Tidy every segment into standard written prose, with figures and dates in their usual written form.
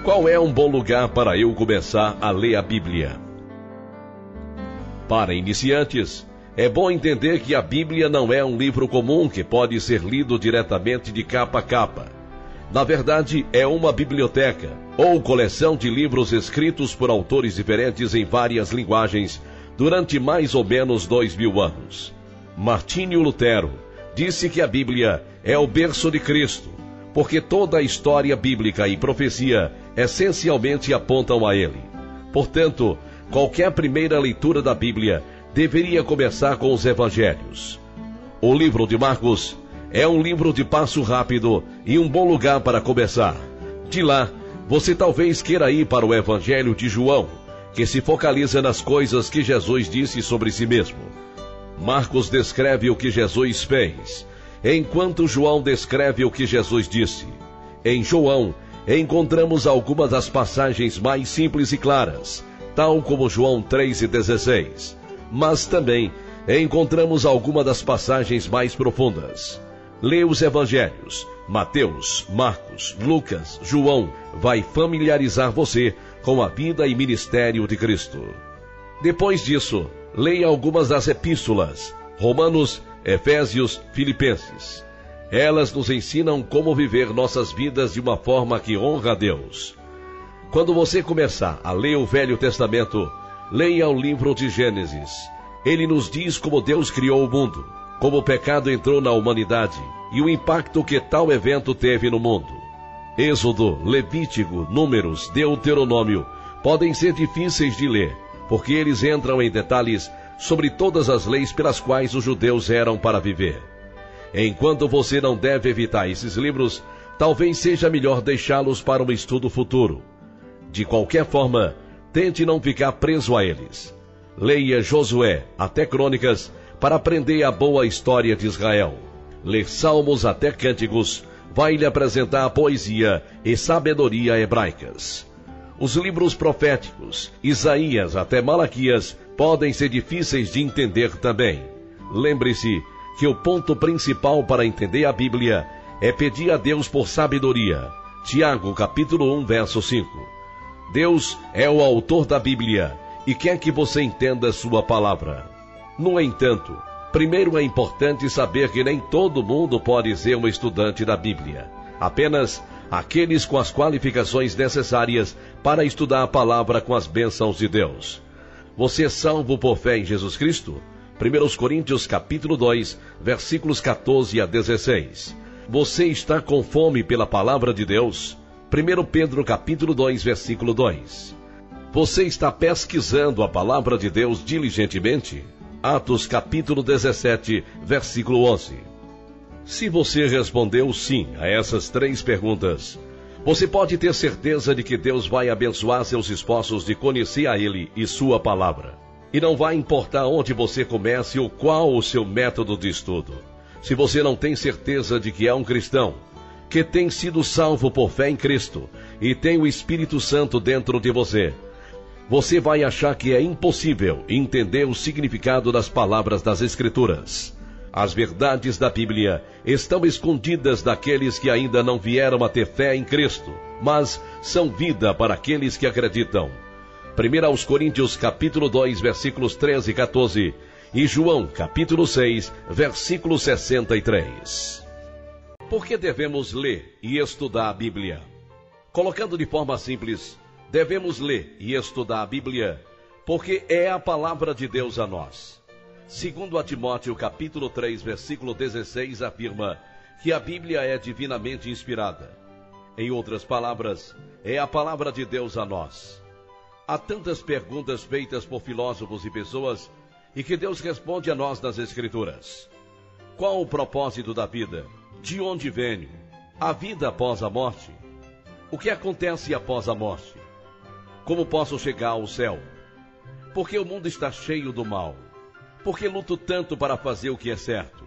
Qual é um bom lugar para eu começar a ler a Bíblia? Para iniciantes, é bom entender que a Bíblia não é um livro comum que pode ser lido diretamente de capa a capa. Na verdade, é uma biblioteca, ou coleção de livros escritos por autores diferentes em várias linguagens durante mais ou menos 2000 anos. Martinho Lutero disse que a Bíblia é o berço de Cristo, porque toda a história bíblica e profecia essencialmente apontam a ele. Portanto, qualquer primeira leitura da Bíblia deveria começar com os Evangelhos. O livro de Marcos é um livro de passo rápido e um bom lugar para começar. De lá, você talvez queira ir para o Evangelho de João, que se focaliza nas coisas que Jesus disse sobre si mesmo. Marcos descreve o que Jesus fez, enquanto João descreve o que Jesus disse. Em João, encontramos algumas das passagens mais simples e claras, tal como João 3,16. Mas também encontramos algumas das passagens mais profundas. Lê os Evangelhos, Mateus, Marcos, Lucas, João, vai familiarizar você com a vida e ministério de Cristo. Depois disso, leia algumas das epístolas, Romanos, Efésios, Filipenses. Elas nos ensinam como viver nossas vidas de uma forma que honra a Deus. Quando você começar a ler o Velho Testamento, leia o livro de Gênesis. Ele nos diz como Deus criou o mundo, como o pecado entrou na humanidade e o impacto que tal evento teve no mundo. Êxodo, Levítico, Números, Deuteronômio podem ser difíceis de ler, porque eles entram em detalhes sobre todas as leis pelas quais os judeus eram para viver. Enquanto você não deve evitar esses livros, talvez seja melhor deixá-los para um estudo futuro. De qualquer forma, tente não ficar preso a eles. Leia Josué até Crônicas para aprender a boa história de Israel. Ler Salmos até Cânticos vai lhe apresentar a poesia e sabedoria hebraicas. Os livros proféticos, Isaías até Malaquias, podem ser difíceis de entender também. Lembre-se que o ponto principal para entender a Bíblia é pedir a Deus por sabedoria. Tiago, capítulo 1, verso 5. Deus é o autor da Bíblia e quer que você entenda sua palavra. No entanto, primeiro é importante saber que nem todo mundo pode ser um estudante da Bíblia. Apenas aqueles com as qualificações necessárias para estudar a palavra com as bênçãos de Deus. Você é salvo por fé em Jesus Cristo? 1 Coríntios capítulo 2, versículos 14 a 16. Você está com fome pela palavra de Deus? 1 Pedro capítulo 2, versículo 2. Você está pesquisando a palavra de Deus diligentemente? Atos capítulo 17, versículo 11. Se você respondeu sim a essas 3 perguntas, você pode ter certeza de que Deus vai abençoar seus esforços de conhecer a Ele e sua palavra. E não vai importar onde você comece ou qual o seu método de estudo. Se você não tem certeza de que é um cristão, que tem sido salvo por fé em Cristo e tem o Espírito Santo dentro de você, você vai achar que é impossível entender o significado das palavras das Escrituras. As verdades da Bíblia estão escondidas daqueles que ainda não vieram a ter fé em Cristo, mas são vida para aqueles que acreditam. 1 Coríntios capítulo 2, versículos 13 e 14, e João capítulo 6, versículo 63. Por que devemos ler e estudar a Bíblia? Colocando de forma simples, devemos ler e estudar a Bíblia porque é a palavra de Deus a nós. Segundo a Timóteo capítulo 3, versículo 16, afirma que a Bíblia é divinamente inspirada. Em outras palavras, é a palavra de Deus a nós. Há tantas perguntas feitas por filósofos e pessoas e que Deus responde a nós nas Escrituras. Qual o propósito da vida? De onde venho? A vida após a morte? O que acontece após a morte? Como posso chegar ao céu? Por que o mundo está cheio do mal? Por que luto tanto para fazer o que é certo?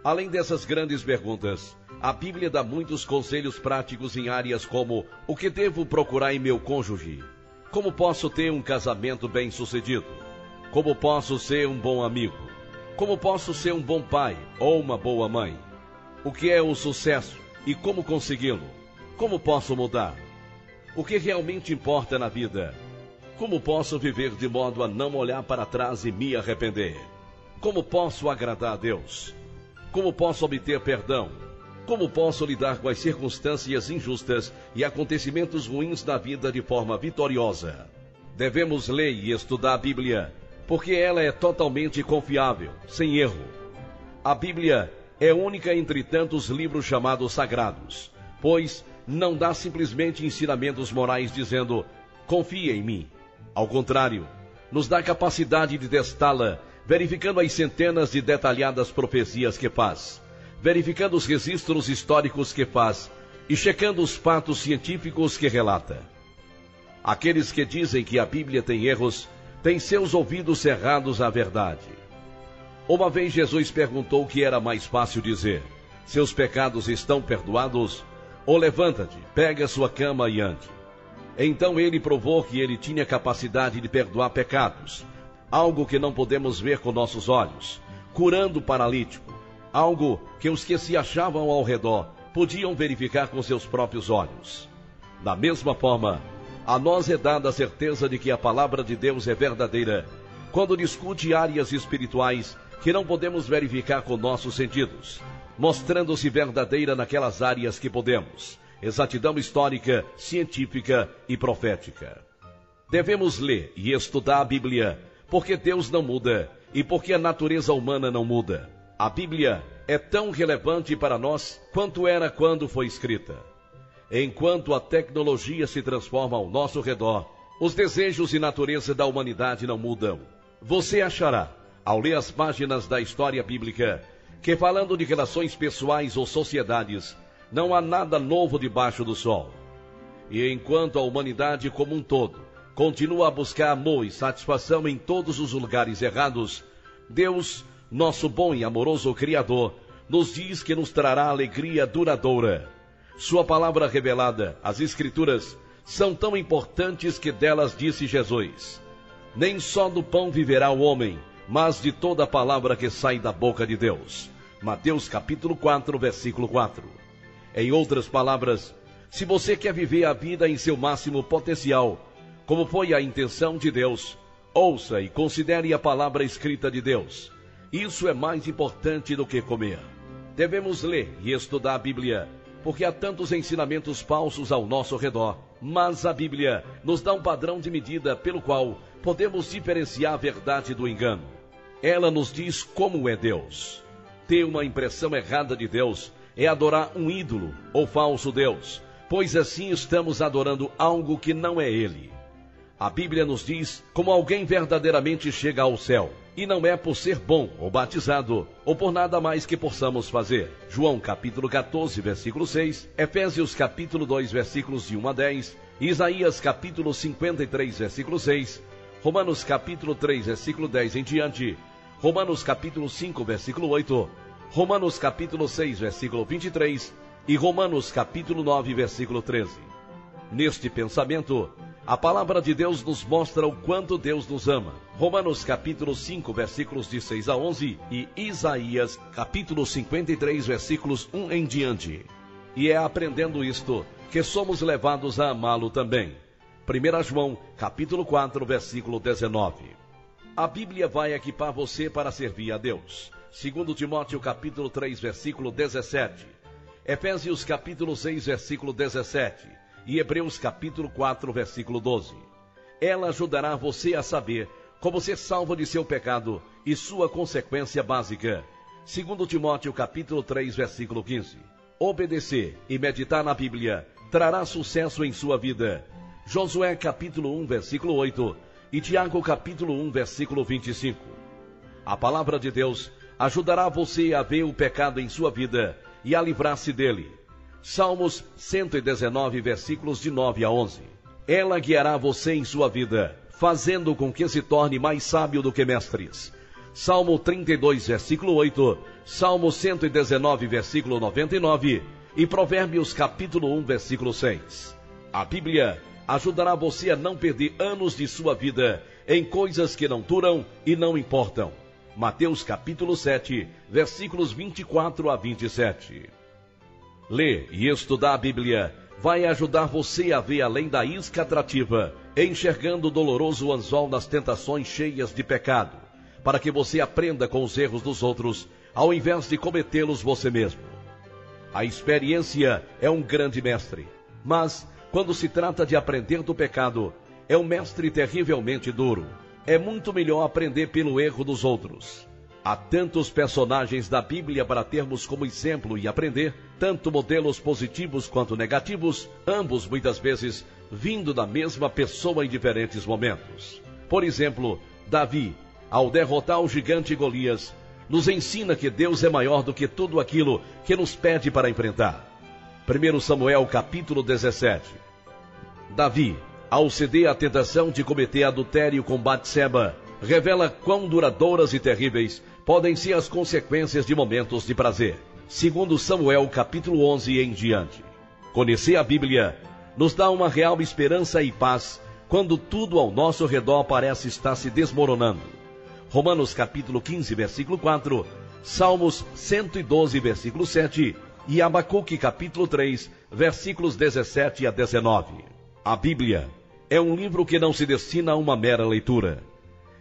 Além dessas grandes perguntas, a Bíblia dá muitos conselhos práticos em áreas como o que devo procurar em meu cônjuge, como posso ter um casamento bem-sucedido, como posso ser um bom amigo, como posso ser um bom pai ou uma boa mãe, o que é o sucesso e como consegui-lo, como posso mudar. O que realmente importa na vida? Como posso viver de modo a não olhar para trás e me arrepender? Como posso agradar a Deus? Como posso obter perdão? Como posso lidar com as circunstâncias injustas e acontecimentos ruins da vida de forma vitoriosa? Devemos ler e estudar a Bíblia, porque ela é totalmente confiável, sem erro. A Bíblia é única entre tantos livros chamados sagrados, pois não dá simplesmente ensinamentos morais dizendo, confia em mim. Ao contrário, nos dá capacidade de testá-la, verificando as centenas de detalhadas profecias que faz, verificando os registros históricos que faz e checando os fatos científicos que relata. Aqueles que dizem que a Bíblia tem erros, têm seus ouvidos cerrados à verdade. Uma vez Jesus perguntou o que era mais fácil dizer, seus pecados estão perdoados, ou levanta-te, pega sua cama e ande. Então ele provou que ele tinha capacidade de perdoar pecados, algo que não podemos ver com nossos olhos, curando o paralítico, algo que os que se achavam ao redor podiam verificar com seus próprios olhos. Da mesma forma, a nós é dada a certeza de que a palavra de Deus é verdadeira, quando discute áreas espirituais que não podemos verificar com nossos sentidos, mostrando-se verdadeira naquelas áreas que podemos, exatidão histórica, científica e profética. Devemos ler e estudar a Bíblia, porque Deus não muda e porque a natureza humana não muda. A Bíblia é tão relevante para nós quanto era quando foi escrita. Enquanto a tecnologia se transforma ao nosso redor, os desejos e natureza da humanidade não mudam. Você achará, ao ler as páginas da história bíblica, que falando de relações pessoais ou sociedades, não há nada novo debaixo do sol. E enquanto a humanidade como um todo continua a buscar amor e satisfação em todos os lugares errados, Deus, nosso bom e amoroso Criador, nos diz que nos trará alegria duradoura. Sua palavra revelada, as Escrituras, são tão importantes que delas disse Jesus: nem só do pão viverá o homem, mas de toda a palavra que sai da boca de Deus. Mateus capítulo 4, versículo 4. Em outras palavras, se você quer viver a vida em seu máximo potencial, como foi a intenção de Deus, ouça e considere a palavra escrita de Deus. Isso é mais importante do que comer. Devemos ler e estudar a Bíblia, porque há tantos ensinamentos falsos ao nosso redor, mas a Bíblia nos dá um padrão de medida pelo qual podemos diferenciar a verdade do engano. Ela nos diz como é Deus. Ter uma impressão errada de Deus é adorar um ídolo ou falso Deus, pois assim estamos adorando algo que não é Ele. A Bíblia nos diz como alguém verdadeiramente chega ao céu, e não é por ser bom ou batizado, ou por nada mais que possamos fazer. João capítulo 14, versículo 6, Efésios capítulo 2, versículos de 1 a 10, Isaías capítulo 53, versículo 6, Romanos capítulo 3, versículo 10 em diante, Romanos capítulo 5, versículo 8, Romanos capítulo 6, versículo 23 e Romanos capítulo 9, versículo 13. Neste pensamento, a palavra de Deus nos mostra o quanto Deus nos ama. Romanos capítulo 5, versículos de 6 a 11 e Isaías capítulo 53, versículos 1 em diante. E é aprendendo isto que somos levados a amá-lo também. 1 João capítulo 4, versículo 19. A Bíblia vai equipar você para servir a Deus. 2 Timóteo capítulo 3, versículo 17. Efésios capítulo 6, versículo 17. E Hebreus capítulo 4, versículo 12. Ela ajudará você a saber como ser salvo de seu pecado e sua consequência básica. 2 Timóteo capítulo 3, versículo 15. Obedecer e meditar na Bíblia trará sucesso em sua vida. Josué capítulo 1, versículo 8 e Tiago capítulo 1, versículo 25. A palavra de Deus ajudará você a ver o pecado em sua vida e a livrar-se dele. Salmos 119, versículos de 9 a 11. Ela guiará você em sua vida, fazendo com que se torne mais sábio do que mestres. Salmo 32, versículo 8, Salmo 119, versículo 99 e Provérbios capítulo 1, versículo 6. A Bíblia ajudará você a não perder anos de sua vida em coisas que não duram e não importam. Mateus capítulo 7, versículos 24 a 27. Ler e estudar a Bíblia vai ajudar você a ver além da isca atrativa, enxergando o doloroso anzol das tentações cheias de pecado, para que você aprenda com os erros dos outros, ao invés de cometê-los você mesmo. A experiência é um grande mestre, mas, quando se trata de aprender do pecado, é um mestre terrivelmente duro. É muito melhor aprender pelo erro dos outros. Há tantos personagens da Bíblia para termos como exemplo e aprender, tanto modelos positivos quanto negativos, ambos muitas vezes vindo da mesma pessoa em diferentes momentos. Por exemplo, Davi, ao derrotar o gigante Golias, nos ensina que Deus é maior do que tudo aquilo que nos pede para enfrentar. 1 Samuel capítulo 17. Davi, ao ceder à tentação de cometer adultério com Batseba, revela quão duradouras e terríveis podem ser as consequências de momentos de prazer. 2 Samuel capítulo 11 em diante. Conhecer a Bíblia nos dá uma real esperança e paz quando tudo ao nosso redor parece estar se desmoronando. Romanos capítulo 15, versículo 4, Salmos 112, versículo 7 e Abacuque capítulo 3, versículos 17 a 19. A Bíblia é um livro que não se destina a uma mera leitura.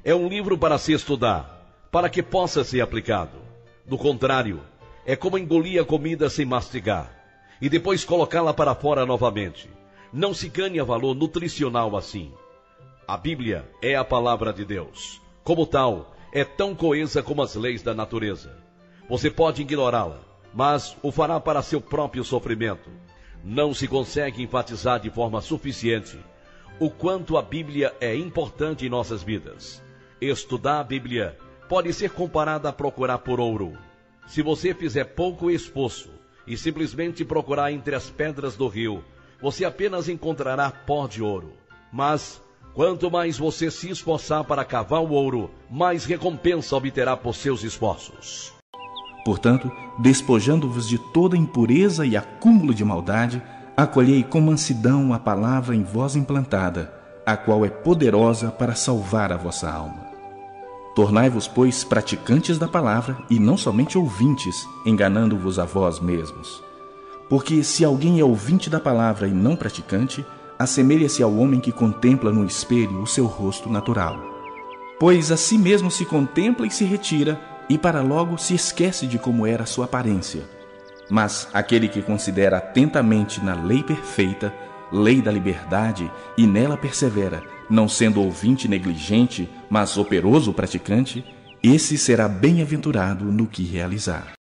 É um livro para se estudar, para que possa ser aplicado. Do contrário, é como engolir a comida sem mastigar, e depois colocá-la para fora novamente. Não se ganha valor nutricional assim. A Bíblia é a palavra de Deus. Como tal, é tão coesa como as leis da natureza. Você pode ignorá-la, mas o fará para seu próprio sofrimento. Não se consegue enfatizar de forma suficiente o quanto a Bíblia é importante em nossas vidas. Estudar a Bíblia pode ser comparada a procurar por ouro. Se você fizer pouco esforço e simplesmente procurar entre as pedras do rio, você apenas encontrará pó de ouro. Mas, quanto mais você se esforçar para cavar o ouro, mais recompensa obterá por seus esforços. Portanto, despojando-vos de toda impureza e acúmulo de maldade, acolhei com mansidão a palavra em vós implantada, a qual é poderosa para salvar a vossa alma. Tornai-vos, pois, praticantes da palavra e não somente ouvintes, enganando-vos a vós mesmos. Porque se alguém é ouvinte da palavra e não praticante, assemelha-se ao homem que contempla no espelho o seu rosto natural. Pois a si mesmo se contempla e se retira, e para logo se esquece de como era a sua aparência. Mas aquele que considera atentamente na lei perfeita, lei da liberdade, e nela persevera, não sendo ouvinte negligente, mas operoso praticante, esse será bem-aventurado no que realizar.